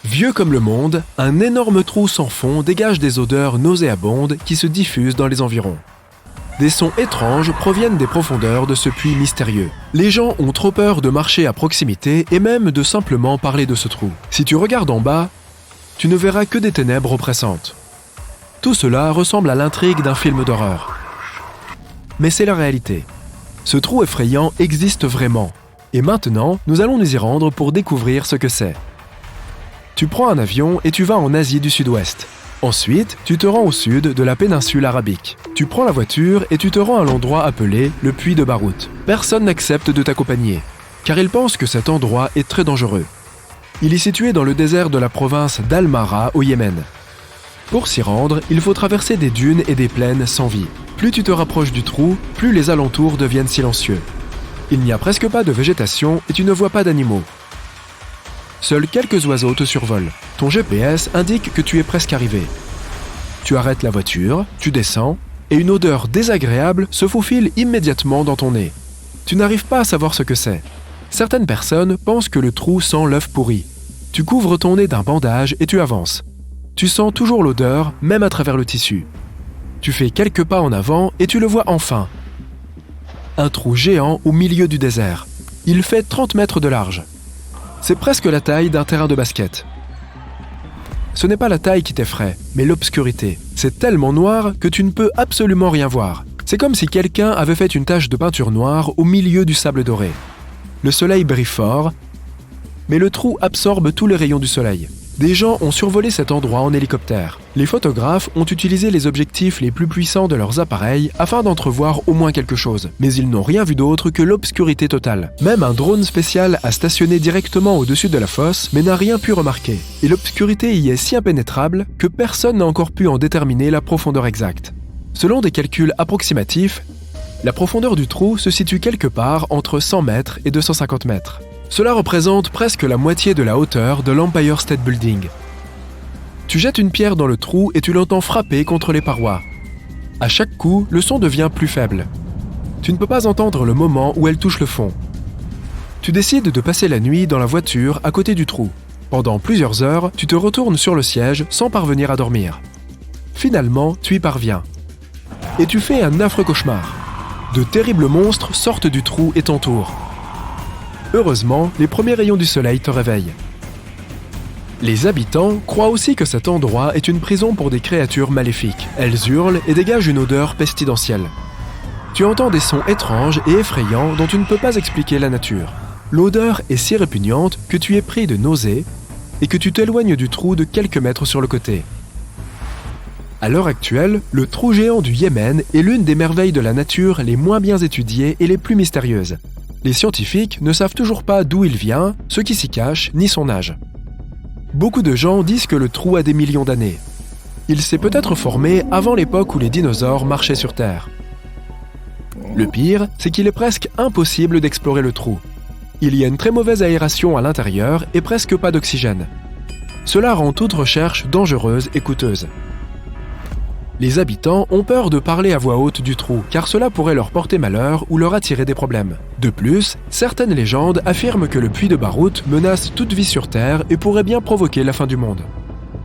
Vieux comme le monde, un énorme trou sans fond dégage des odeurs nauséabondes qui se diffusent dans les environs. Des sons étranges proviennent des profondeurs de ce puits mystérieux. Les gens ont trop peur de marcher à proximité et même de simplement parler de ce trou. Si tu regardes en bas, tu ne verras que des ténèbres oppressantes. Tout cela ressemble à l'intrigue d'un film d'horreur. Mais c'est la réalité. Ce trou effrayant existe vraiment. Et maintenant, nous allons nous y rendre pour découvrir ce que c'est. Tu prends un avion et tu vas en Asie du Sud-Ouest. Ensuite, tu te rends au sud de la péninsule arabique. Tu prends la voiture et tu te rends à l'endroit appelé le puits de Barout. Personne n'accepte de t'accompagner, car ils pensent que cet endroit est très dangereux. Il est situé dans le désert de la province d'Al-Mara au Yémen. Pour s'y rendre, il faut traverser des dunes et des plaines sans vie. Plus tu te rapproches du trou, plus les alentours deviennent silencieux. Il n'y a presque pas de végétation et tu ne vois pas d'animaux. Seuls quelques oiseaux te survolent. Ton GPS indique que tu es presque arrivé. Tu arrêtes la voiture, tu descends, et une odeur désagréable se faufile immédiatement dans ton nez. Tu n'arrives pas à savoir ce que c'est. Certaines personnes pensent que le trou sent l'œuf pourri. Tu couvres ton nez d'un bandage et tu avances. Tu sens toujours l'odeur, même à travers le tissu. Tu fais quelques pas en avant et tu le vois enfin. Un trou géant au milieu du désert. Il fait 30 mètres de large. C'est presque la taille d'un terrain de basket. Ce n'est pas la taille qui t'effraie, mais l'obscurité. C'est tellement noir que tu ne peux absolument rien voir. C'est comme si quelqu'un avait fait une tache de peinture noire au milieu du sable doré. Le soleil brille fort, mais le trou absorbe tous les rayons du soleil. Des gens ont survolé cet endroit en hélicoptère. Les photographes ont utilisé les objectifs les plus puissants de leurs appareils afin d'entrevoir au moins quelque chose. Mais ils n'ont rien vu d'autre que l'obscurité totale. Même un drone spécial a stationné directement au-dessus de la fosse, mais n'a rien pu remarquer. Et l'obscurité y est si impénétrable que personne n'a encore pu en déterminer la profondeur exacte. Selon des calculs approximatifs, la profondeur du trou se situe quelque part entre 100 mètres et 250 mètres. Cela représente presque la moitié de la hauteur de l'Empire State Building. Tu jettes une pierre dans le trou et tu l'entends frapper contre les parois. À chaque coup, le son devient plus faible. Tu ne peux pas entendre le moment où elle touche le fond. Tu décides de passer la nuit dans la voiture à côté du trou. Pendant plusieurs heures, tu te retournes sur le siège sans parvenir à dormir. Finalement, tu y parviens. Et tu fais un affreux cauchemar. De terribles monstres sortent du trou et t'entourent. Heureusement, les premiers rayons du soleil te réveillent. Les habitants croient aussi que cet endroit est une prison pour des créatures maléfiques. Elles hurlent et dégagent une odeur pestilentielle. Tu entends des sons étranges et effrayants dont tu ne peux pas expliquer la nature. L'odeur est si répugnante que tu es pris de nausées et que tu t'éloignes du trou de quelques mètres sur le côté. À l'heure actuelle, le trou géant du Yémen est l'une des merveilles de la nature les moins bien étudiées et les plus mystérieuses. Les scientifiques ne savent toujours pas d'où il vient, ce qui s'y cache, ni son âge. Beaucoup de gens disent que le trou a des millions d'années. Il s'est peut-être formé avant l'époque où les dinosaures marchaient sur Terre. Le pire, c'est qu'il est presque impossible d'explorer le trou. Il y a une très mauvaise aération à l'intérieur et presque pas d'oxygène. Cela rend toute recherche dangereuse et coûteuse. Les habitants ont peur de parler à voix haute du trou, car cela pourrait leur porter malheur ou leur attirer des problèmes. De plus, certaines légendes affirment que le puits de Barout menace toute vie sur Terre et pourrait bien provoquer la fin du monde.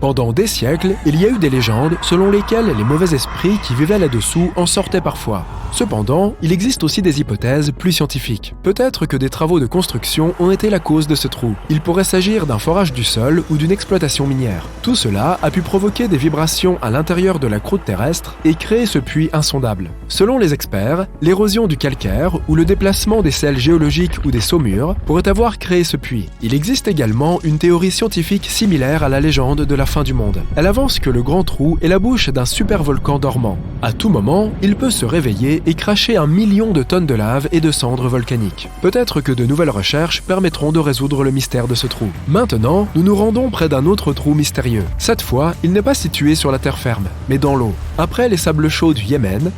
Pendant des siècles, il y a eu des légendes selon lesquelles les mauvais esprits qui vivaient là-dessous en sortaient parfois. Cependant, il existe aussi des hypothèses plus scientifiques. Peut-être que des travaux de construction ont été la cause de ce trou. Il pourrait s'agir d'un forage du sol ou d'une exploitation minière. Tout cela a pu provoquer des vibrations à l'intérieur de la croûte terrestre et créer ce puits insondable. Selon les experts, l'érosion du calcaire ou le déplacement des sels géologiques ou des saumures pourrait avoir créé ce puits. Il existe également une théorie scientifique similaire à la légende de la fin du monde. Elle avance que le grand trou est la bouche d'un supervolcan dormant. À tout moment, il peut se réveiller et cracher 1 million de tonnes de lave et de cendres volcaniques. Peut-être que de nouvelles recherches permettront de résoudre le mystère de ce trou. Maintenant, nous nous rendons près d'un autre trou mystérieux. Cette fois, il n'est pas situé sur la terre ferme, mais dans l'eau. Après les sables chauds du Yémen,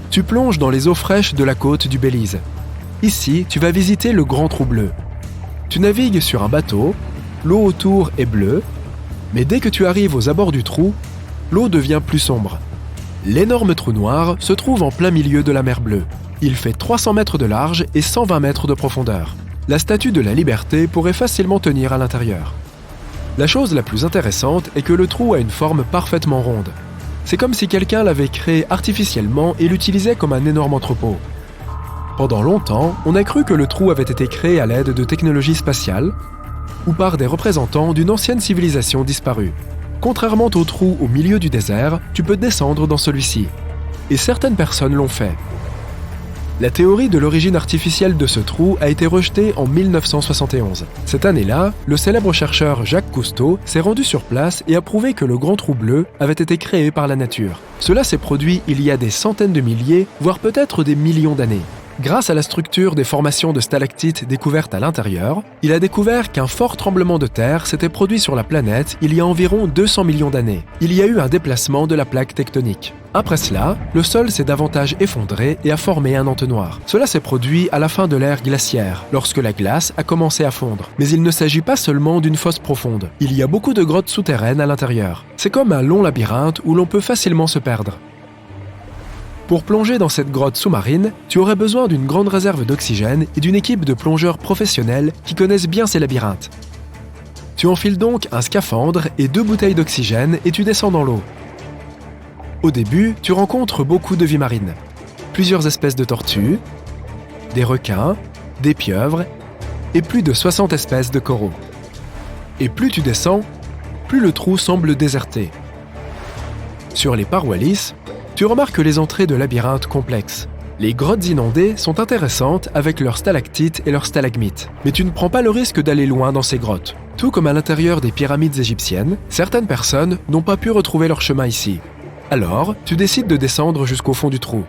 tu plonges dans les eaux fraîches de la côte du Belize. Ici, tu vas visiter le grand trou bleu. Tu navigues sur un bateau, l'eau autour est bleue, mais dès que tu arrives aux abords du trou, l'eau devient plus sombre. L'énorme trou noir se trouve en plein milieu de la mer Bleue. Il fait 300 mètres de large et 120 mètres de profondeur. La statue de la Liberté pourrait facilement tenir à l'intérieur. La chose la plus intéressante est que le trou a une forme parfaitement ronde. C'est comme si quelqu'un l'avait créé artificiellement et l'utilisait comme un énorme entrepôt. Pendant longtemps, on a cru que le trou avait été créé à l'aide de technologies spatiales ou par des représentants d'une ancienne civilisation disparue. Contrairement au trou au milieu du désert, tu peux descendre dans celui-ci. Et certaines personnes l'ont fait. La théorie de l'origine artificielle de ce trou a été rejetée en 1971. Cette année-là, le célèbre chercheur Jacques Cousteau s'est rendu sur place et a prouvé que le grand trou bleu avait été créé par la nature. Cela s'est produit il y a des centaines de milliers, voire peut-être des millions d'années. Grâce à la structure des formations de stalactites découvertes à l'intérieur, il a découvert qu'un fort tremblement de terre s'était produit sur la planète il y a environ 200 millions d'années. Il y a eu un déplacement de la plaque tectonique. Après cela, le sol s'est davantage effondré et a formé un entonnoir. Cela s'est produit à la fin de l'ère glaciaire, lorsque la glace a commencé à fondre. Mais il ne s'agit pas seulement d'une fosse profonde. Il y a beaucoup de grottes souterraines à l'intérieur. C'est comme un long labyrinthe où l'on peut facilement se perdre. Pour plonger dans cette grotte sous-marine, tu aurais besoin d'une grande réserve d'oxygène et d'une équipe de plongeurs professionnels qui connaissent bien ces labyrinthes. Tu enfiles donc un scaphandre et 2 bouteilles d'oxygène et tu descends dans l'eau. Au début, tu rencontres beaucoup de vie marine. Plusieurs espèces de tortues, des requins, des pieuvres et plus de 60 espèces de coraux. Et plus tu descends, plus le trou semble déserté. Sur les parois lisses, tu remarques les entrées de labyrinthes complexes. Les grottes inondées sont intéressantes avec leurs stalactites et leurs stalagmites, mais tu ne prends pas le risque d'aller loin dans ces grottes. Tout comme à l'intérieur des pyramides égyptiennes, certaines personnes n'ont pas pu retrouver leur chemin ici. Alors, tu décides de descendre jusqu'au fond du trou.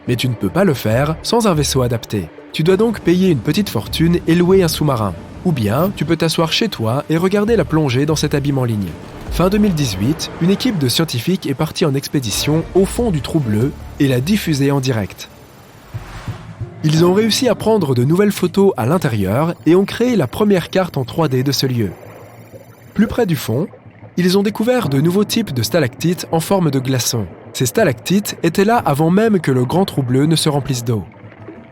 Mais tu ne peux pas le faire sans un vaisseau adapté. Tu dois donc payer une petite fortune et louer un sous-marin. Ou bien, tu peux t'asseoir chez toi et regarder la plongée dans cet abîme en ligne. Fin 2018, une équipe de scientifiques est partie en expédition au fond du trou bleu et l'a diffusée en direct. Ils ont réussi à prendre de nouvelles photos à l'intérieur et ont créé la première carte en 3D de ce lieu. Plus près du fond, ils ont découvert de nouveaux types de stalactites en forme de glaçons. Ces stalactites étaient là avant même que le grand trou bleu ne se remplisse d'eau.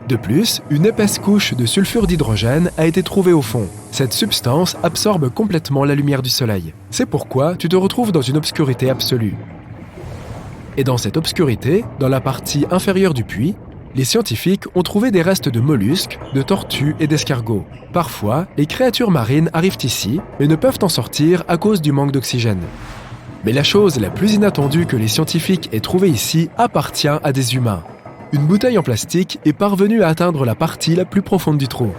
De plus, une épaisse couche de sulfure d'hydrogène a été trouvée au fond. Cette substance absorbe complètement la lumière du soleil. C'est pourquoi tu te retrouves dans une obscurité absolue. Et dans cette obscurité, dans la partie inférieure du puits, les scientifiques ont trouvé des restes de mollusques, de tortues et d'escargots. Parfois, les créatures marines arrivent ici, mais ne peuvent en sortir à cause du manque d'oxygène. Mais la chose la plus inattendue que les scientifiques aient trouvée ici appartient à des humains. Une bouteille en plastique est parvenue à atteindre la partie la plus profonde du trou.